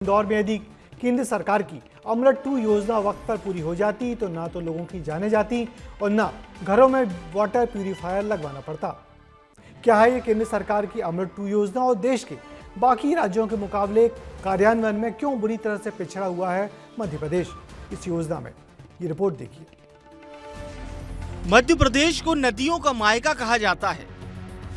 इंदौर में यदि केंद्र सरकार की अमृत 2 योजना वक्त पर पूरी हो जाती तो ना तो लोगों की जानें जाती और ना घरों में वाटर प्यूरिफायर लगवाना पड़ता। क्या है ये केंद्र सरकार की अमृत 2 योजना और देश के बाकी राज्यों के मुकाबले कार्यान्वयन में क्यों बुरी तरह से पिछड़ा हुआ है मध्य प्रदेश? इस योजना में ये रिपोर्ट देखिए। मध्य प्रदेश को नदियों का मायका कहा जाता है,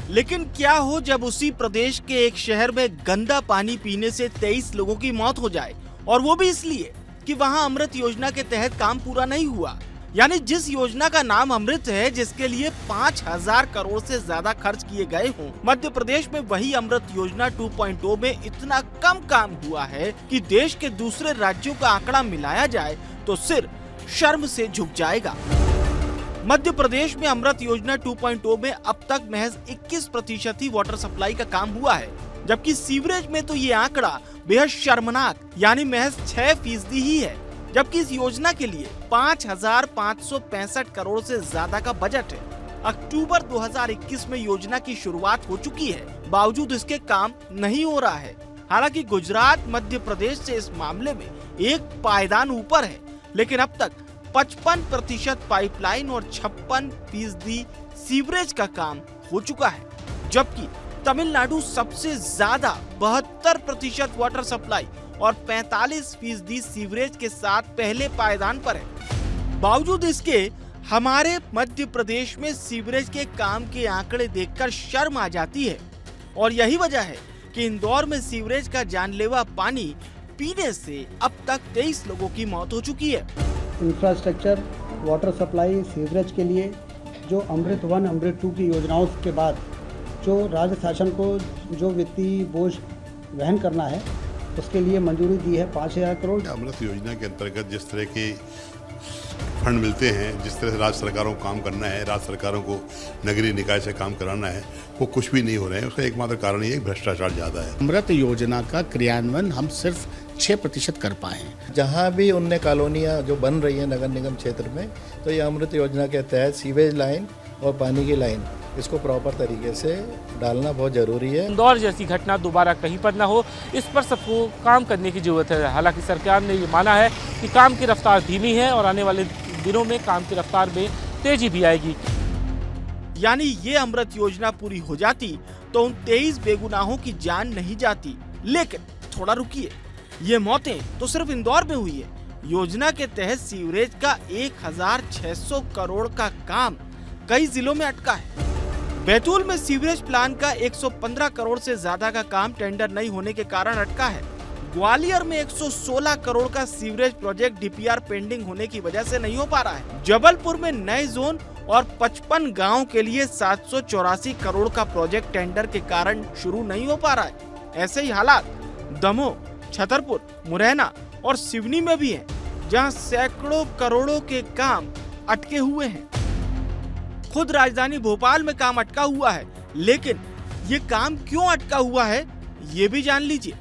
लेकिन क्या हो जब उसी प्रदेश के एक शहर में गंदा पानी पीने से 23 लोगों की मौत हो जाए, और वो भी इसलिए कि वहां अमृत योजना के तहत काम पूरा नहीं हुआ। यानी जिस योजना का नाम अमृत है, जिसके लिए 5000 करोड़ से ज्यादा खर्च किए गए हों, मध्य प्रदेश में वही अमृत योजना 2.0 में इतना कम काम हुआ है कि देश के दूसरे राज्यों का आंकड़ा मिलाया जाए तो सिर शर्म से झुक जाएगा। मध्य प्रदेश में अमृत योजना 2.0 में अब तक महज 21% ही वाटर सप्लाई का काम हुआ है, जबकि सीवरेज में तो ये आंकड़ा बेहद शर्मनाक यानी महज 6% ही है। जबकि इस योजना के लिए 5565 करोड़ से ज्यादा का बजट है। अक्टूबर 2021 में योजना की शुरुआत हो चुकी है, बावजूद इसके काम नहीं हो रहा है। हालांकि गुजरात मध्य प्रदेश से इस मामले में एक पायदान ऊपर है, लेकिन अब तक 55% पाइपलाइन और 56% सीवरेज का काम हो चुका है, जबकि तमिलनाडु सबसे ज्यादा 72% वाटर सप्लाई और 45% सीवरेज के साथ पहले पायदान पर है। बावजूद इसके हमारे मध्य प्रदेश में सीवरेज के काम के आंकड़े देखकर शर्म आ जाती है, और यही वजह है कि इंदौर में सीवरेज का जानलेवा पानी पीने से अब तक 23 लोगों की मौत हो चुकी है। इंफ्रास्ट्रक्चर, वाटर सप्लाई, सीवरेज के लिए जो अमृत 1, अमृत 2 की योजनाओं के बाद जो राज्य शासन को जो वित्तीय बोझ वहन करना है, उसके लिए मंजूरी दी है 5000 करोड़। अमृत योजना के अंतर्गत जिस तरह के फंड मिलते हैं, जिस तरह से राज्य सरकारों को काम करना है, राज्य सरकारों को नगरीय निकाय से काम कराना है, वो कुछ भी नहीं हो रहे हैं। उसका एकमात्र कारण ये भ्रष्टाचार ज़्यादा है। अमृत योजना का क्रियान्वयन हम सिर्फ 6% कर पाए हैं। जहाँ भी उनने कॉलोनियाँ जो बन रही हैं नगर निगम क्षेत्र में, तो ये अमृत योजना के तहत सीवेज लाइन और पानी की लाइन इसको प्रॉपर तरीके से डालना बहुत जरूरी है। इंदौर जैसी घटना दोबारा कहीं पर ना हो, इस पर सबको काम करने की जरूरत है। हालांकि सरकार ने ये माना है कि काम की रफ्तार धीमी है और आने वाले दिनों में काम की रफ्तार में तेजी भी आएगी। यानी ये अमृत योजना पूरी हो जाती तो उन 23 बेगुनाहों की जान नहीं जाती। लेकिन थोड़ा रुकिए, ये मौतें तो सिर्फ इंदौर में हुई है। योजना के तहत सीवरेज का 1600 करोड़ का काम कई जिलों में अटका है। बैतूल में सीवरेज प्लान का 115 करोड़ से ज्यादा का काम टेंडर नहीं होने के कारण अटका है। ग्वालियर में 116 करोड़ का सीवरेज प्रोजेक्ट डीपीआर पेंडिंग होने की वजह से नहीं हो पा रहा है। जबलपुर में नए जोन और 55 गाँव के लिए 784 करोड़ का प्रोजेक्ट टेंडर के कारण शुरू नहीं हो पा रहा है। ऐसे ही हालात दमोह, छतरपुर, मुरैना और सिवनी में भी है, जहां सैकड़ों करोड़ों के काम अटके हुए हैं। खुद राजधानी भोपाल में काम अटका हुआ है, लेकिन ये काम क्यों अटका हुआ है ये भी जान लीजिए।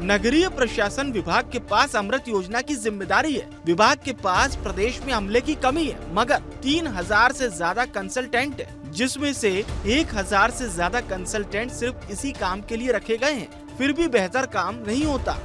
नगरीय प्रशासन विभाग के पास अमृत योजना की जिम्मेदारी है। विभाग के पास प्रदेश में अमले की कमी है, मगर 3000 से ज्यादा कंसल्टेंट है, जिसमें से 1000 से ज्यादा कंसल्टेंट सिर्फ इसी काम के लिए रखे गए हैं। फिर भी बेहतर काम नहीं होता।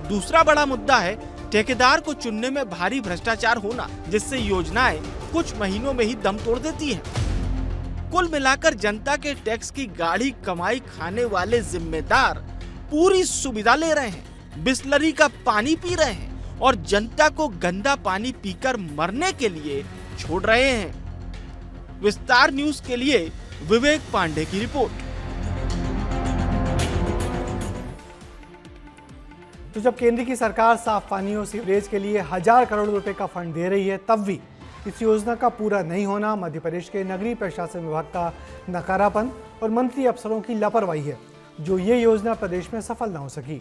दूसरा बड़ा मुद्दा है ठेकेदार को चुनने में भारी भ्रष्टाचार होना, जिससे योजनाएं कुछ महीनों में ही दम तोड़ देती हैं। कुल मिलाकर जनता के टैक्स की गाढ़ी कमाई खाने वाले जिम्मेदार पूरी सुविधा ले रहे हैं, बिस्लरी का पानी पी रहे हैं और जनता को गंदा पानी पीकर मरने के लिए छोड़ रहे हैं। विस्तार न्यूज के लिए विवेक पांडे की रिपोर्ट। तो जब केंद्र की सरकार साफ पानी और सीवरेज के लिए 1000 करोड़ रुपए का फंड दे रही है, तब भी इस योजना का पूरा नहीं होना मध्य प्रदेश के नगरीय प्रशासन विभाग का नकारापन और मंत्री अफसरों की लापरवाही है, जो ये योजना प्रदेश में सफल न हो सकी।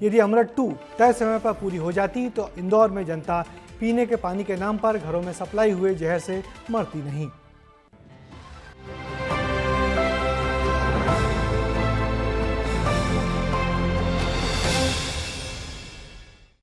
यदि अमृत 2 तय समय पर पूरी हो जाती तो इंदौर में जनता पीने के पानी के नाम पर घरों में सप्लाई हुए जहर से मरती नहीं।